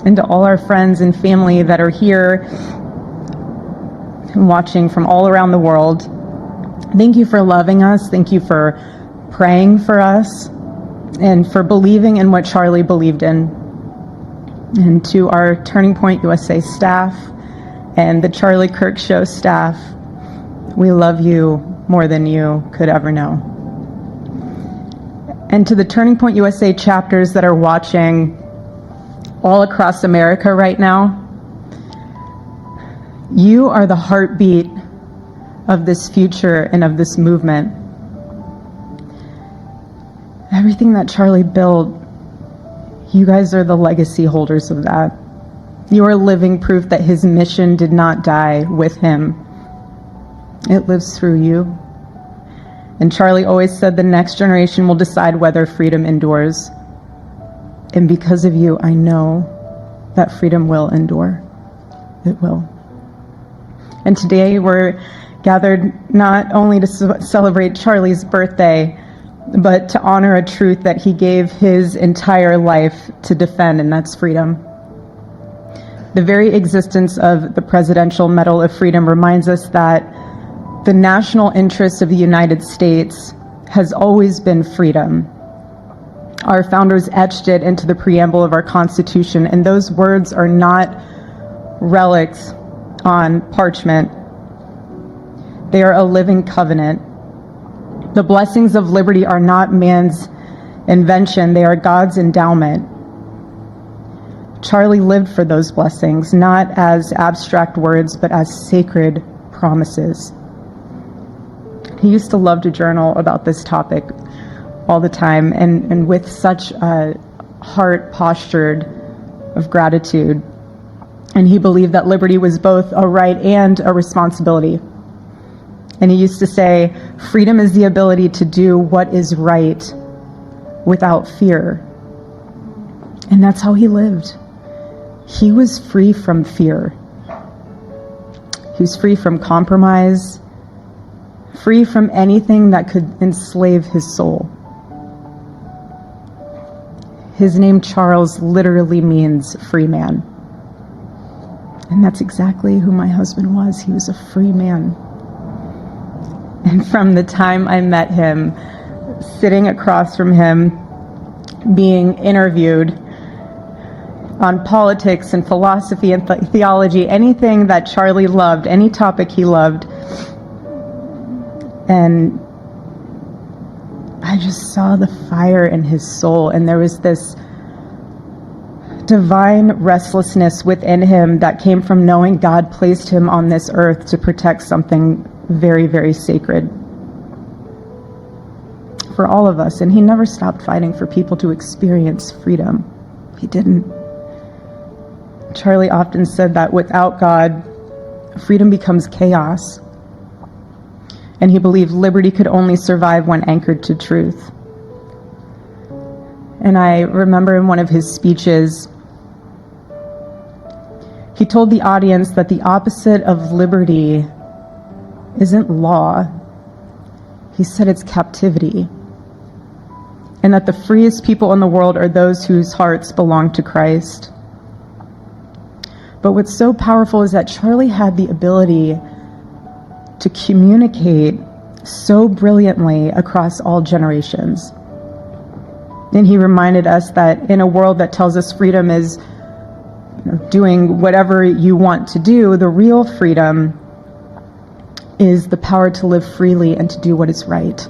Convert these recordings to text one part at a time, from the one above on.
and to all our friends and family that are here and watching from all around the world. Thank you for loving us. Thank you for praying for us and for believing in what Charlie believed in. And to our Turning Point USA staff and the Charlie Kirk Show staff, we love you more than you could ever know. And to the Turning Point USA chapters that are watching all across America right now, you are the heartbeat of this future and of this movement. Everything that Charlie built, you guys are the legacy holders of that. You are living proof that his mission did not die with him. It lives through you. And Charlie always said the next generation will decide whether freedom endures. And because of you, I know that freedom will endure. It will. And today we're gathered not only to celebrate Charlie's birthday, but to honor a truth that he gave his entire life to defend, and that's freedom. The very existence of the Presidential Medal of Freedom reminds us that the national interest of the United States has always been freedom. Our founders etched it into the preamble of our Constitution, and those words are not relics on parchment. They are a living covenant. The blessings of liberty are not man's invention, they are God's endowment. Charlie lived for those blessings, not as abstract words, but as sacred promises. He used to love to journal about this topic all the time, and with such a heart postured of gratitude. And he believed that liberty was both a right and a responsibility. And he used to say, freedom is the ability to do what is right without fear. And that's how he lived. He was free from fear. He was free from compromise, free from anything that could enslave his soul. His name, Charles, literally means free man. And that's exactly who my husband was. He was a free man. And from the time I met him, sitting across from him, being interviewed on politics and philosophy and theology, anything that Charlie loved, any topic he loved, and I just saw the fire in his soul, and there was this divine restlessness within him that came from knowing God placed him on this earth to protect something very, very sacred for all of us. And he never stopped fighting for people to experience freedom. He didn't. Charlie often said that without God, freedom becomes chaos. And he believed liberty could only survive when anchored to truth. And I remember in one of his speeches, he told the audience that the opposite of liberty isn't law. He said it's captivity. And that the freest people in the world are those whose hearts belong to Christ. But what's so powerful is that Charlie had the ability to communicate so brilliantly across all generations. And he reminded us that in a world that tells us freedom is doing whatever you want to do, the real freedom is the power to live freely and to do what is right.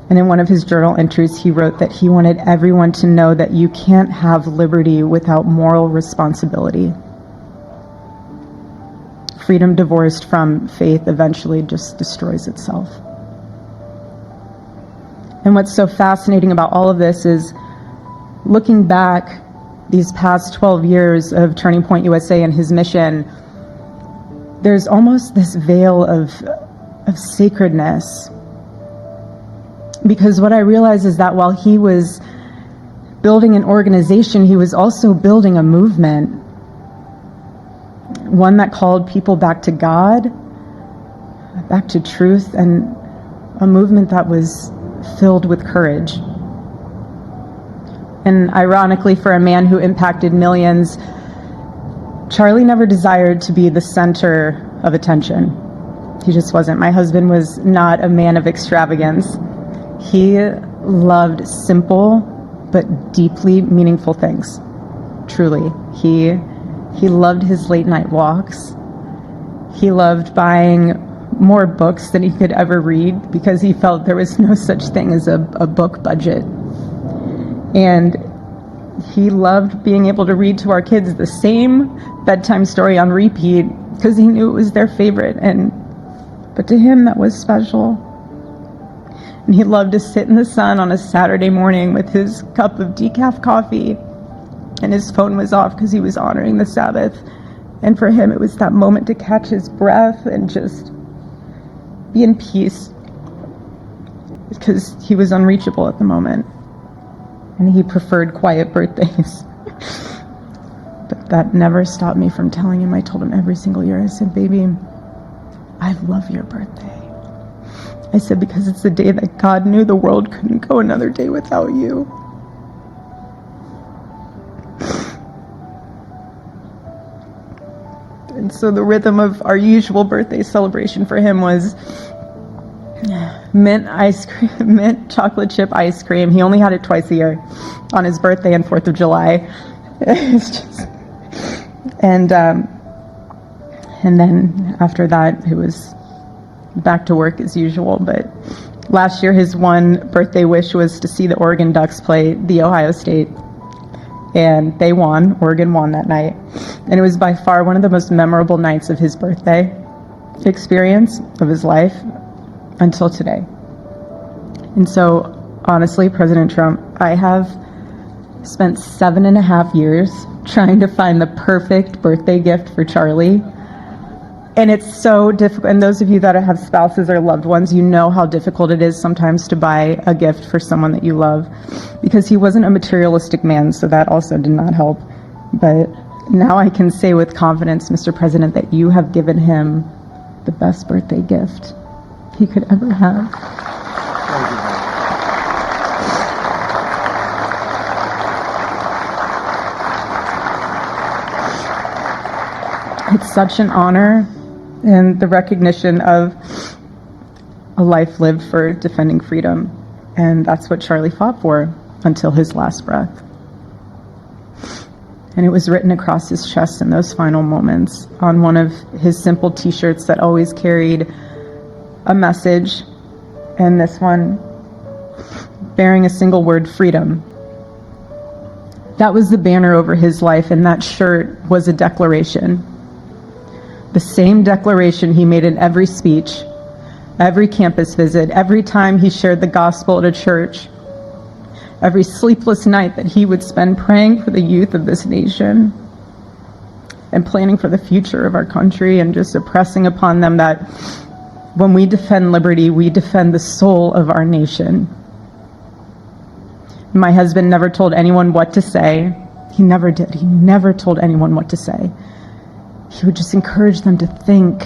And in one of his journal entries, he wrote that he wanted everyone to know that you can't have liberty without moral responsibility. Freedom divorced from faith eventually just destroys itself. And what's so fascinating about all of this is looking back these past 12 years of Turning Point USA and his mission, there's almost this veil of sacredness. Because what I realize is that while he was building an organization, he was also building a movement. One that called people back to God, back to truth, and a movement that was filled with courage. And ironically, for a man who impacted millions, Charlie never desired to be the center of attention. He just wasn't. My husband was not a man of extravagance. He loved simple but deeply meaningful things. Truly. He loved his late night walks. He loved buying more books than he could ever read because he felt there was no such thing as a book budget. And he loved being able to read to our kids the same bedtime story on repeat because he knew it was their favorite. But to him, that was special. And he loved to sit in the sun on a Saturday morning with his cup of decaf coffee, and his phone was off because he was honoring the Sabbath. And for him, it was that moment to catch his breath and just be in peace because he was unreachable at the moment. And he preferred quiet birthdays. But that never stopped me from telling him. I told him every single year, I said, baby, I love your birthday. I said, because it's the day that God knew the world couldn't go another day without you. And so the rhythm of our usual birthday celebration for him was mint ice cream, mint chocolate chip ice cream. He only had it twice a year, on his birthday and 4th of July. It's just, and then after that, it was back to work as usual. But last year, his one birthday wish was to see the Oregon Ducks play the Ohio State. And they won. Oregon won that night. And it was by far one of the most memorable nights of his birthday experience of his life until today. And so, honestly, President Trump, I have spent 7.5 years trying to find the perfect birthday gift for Charlie. And it's so difficult. And those of you that have spouses or loved ones, you know how difficult it is sometimes to buy a gift for someone that you love, because he wasn't a materialistic man, so that also did not help. But now I can say with confidence, Mr. President, that you have given him the best birthday gift he could ever have. It's such an honor and the recognition of a life lived for defending freedom. And that's what Charlie fought for until his last breath. And it was written across his chest in those final moments on one of his simple t-shirts that always carried a message, and this one bearing a single word, freedom. That was the banner over his life, and that shirt was a declaration. The same declaration he made in every speech, every campus visit, every time he shared the gospel at a church, every sleepless night that he would spend praying for the youth of this nation and planning for the future of our country, and just impressing upon them that when we defend liberty, we defend the soul of our nation. My husband never told anyone what to say. He never did. He never told anyone what to say. He would just encourage them to think.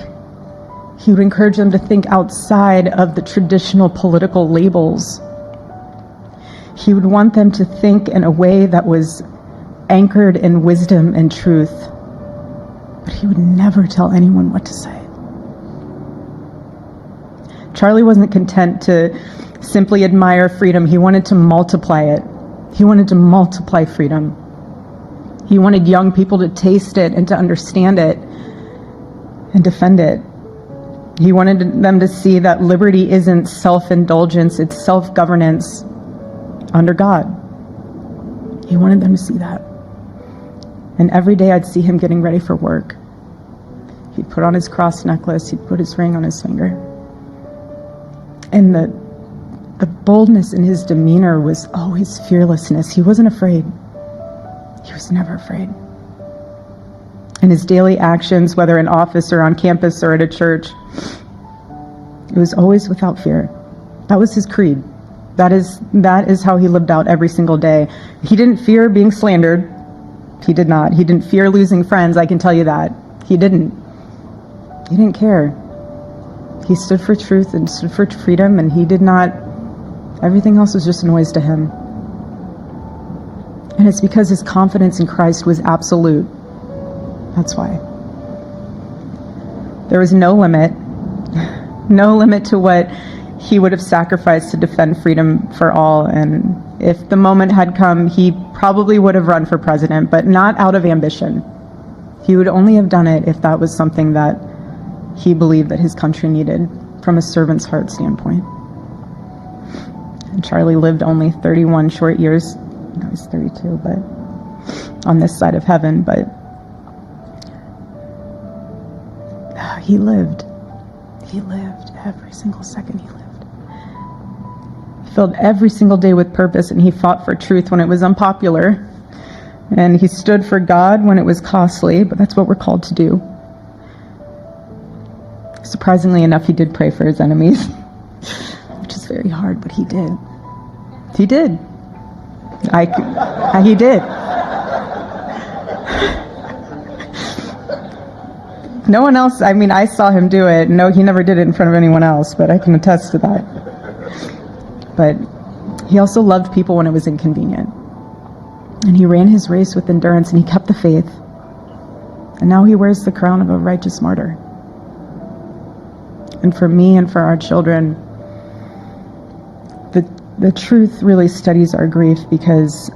He would encourage them to think outside of the traditional political labels. He would want them to think in a way that was anchored in wisdom and truth. But he would never tell anyone what to say. Charlie wasn't content to simply admire freedom. He wanted to multiply it. He wanted to multiply freedom. He wanted young people to taste it and to understand it and defend it. He wanted them to see that liberty isn't self-indulgence, it's self-governance under God. He wanted them to see that. And every day I'd see him getting ready for work. He'd put on his cross necklace, he'd put his ring on his finger. And the boldness in his demeanor was always fearlessness. He wasn't afraid. He was never afraid. In his daily actions, whether in office or on campus or at a church, it was always without fear. That was his creed. That is how he lived out every single day. He didn't fear being slandered. He did not. He didn't fear losing friends, I can tell you that. He didn't. He didn't care. He stood for truth and stood for freedom, and he did not, everything else was just noise to him. And it's because his confidence in Christ was absolute. That's why. There was no limit to what he would have sacrificed to defend freedom for all. And if the moment had come, he probably would have run for president, but not out of ambition. He would only have done it if that was something that he believed that his country needed from a servant's heart standpoint. And Charlie lived only 31 short years. No, he's 32, but on this side of heaven, but he lived. He lived every single second he lived. He filled every single day with purpose, and he fought for truth when it was unpopular. And he stood for God when it was costly, but that's what we're called to do. Surprisingly enough, he did pray for his enemies, which is very hard, but he did. He did. He did. No one else, I mean, I saw him do it. No, he never did it in front of anyone else, but I can attest to that. But he also loved people when it was inconvenient. And he ran his race with endurance, and he kept the faith. And now he wears the crown of a righteous martyr. And for me and for our children, the truth really steadies our grief, because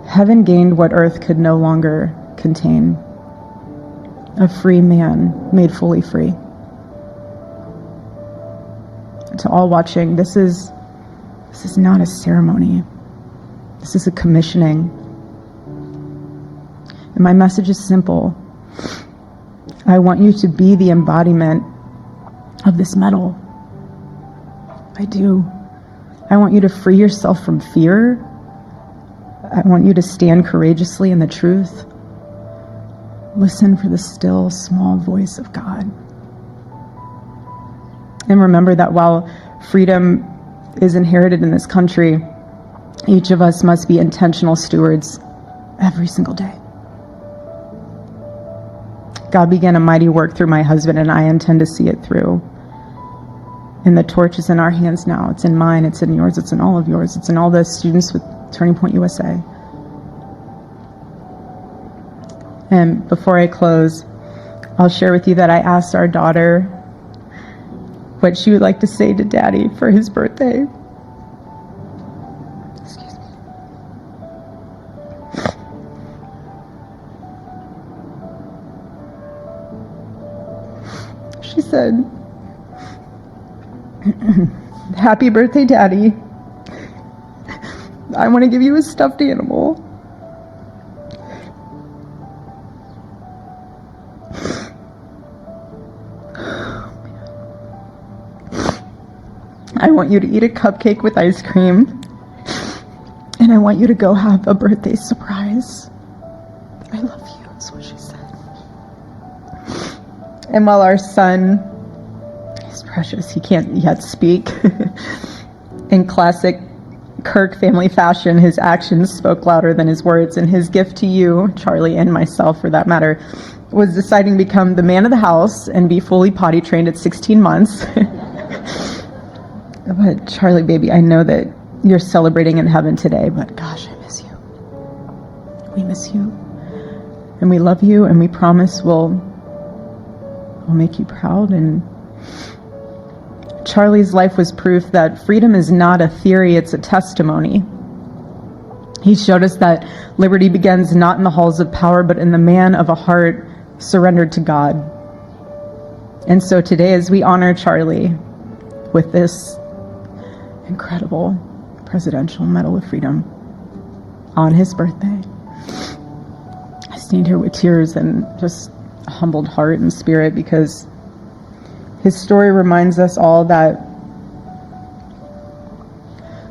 heaven gained what earth could no longer contain. A free man made fully free. To all watching, this is not a ceremony. This is a commissioning. And my message is simple. I want you to be the embodiment of this medal. I do. I want you to free yourself from fear. I want you to stand courageously in the truth. Listen for the still, small voice of God. And remember that while freedom is inherited in this country, each of us must be intentional stewards every single day. God began a mighty work through my husband, and I intend to see it through. And the torch is in our hands now. It's in mine, it's in yours, it's in all of yours. It's in all the students with Turning Point USA. And before I close, I'll share with you that I asked our daughter what she would like to say to Daddy for his birthday. Excuse me. She said, "Happy birthday, Daddy. I want to give you a stuffed animal. I want you to eat a cupcake with ice cream, and I want you to go have a birthday surprise. I love you," is what she said. And while our son is precious, he can't yet speak, in classic Kirk family fashion, his actions spoke louder than his words, and his gift to you, Charlie, and myself for that matter, was deciding to become the man of the house and be fully potty trained at 16 months. But Charlie, baby, I know that you're celebrating in heaven today, but gosh, I miss you. We miss you. And we love you, and we promise we'll make you proud. And Charlie's life was proof that freedom is not a theory, it's a testimony. He showed us that liberty begins not in the halls of power, but in the man of a heart surrendered to God. And so today, as we honor Charlie with this incredible Presidential Medal of Freedom on his birthday, I stand here with tears and just a humbled heart and spirit, because his story reminds us all that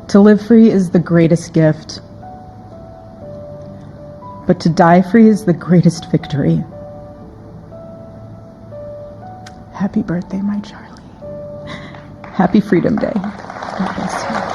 to live free is the greatest gift, but to die free is the greatest victory. Happy birthday, my Charlie. Happy Freedom Day. God bless you.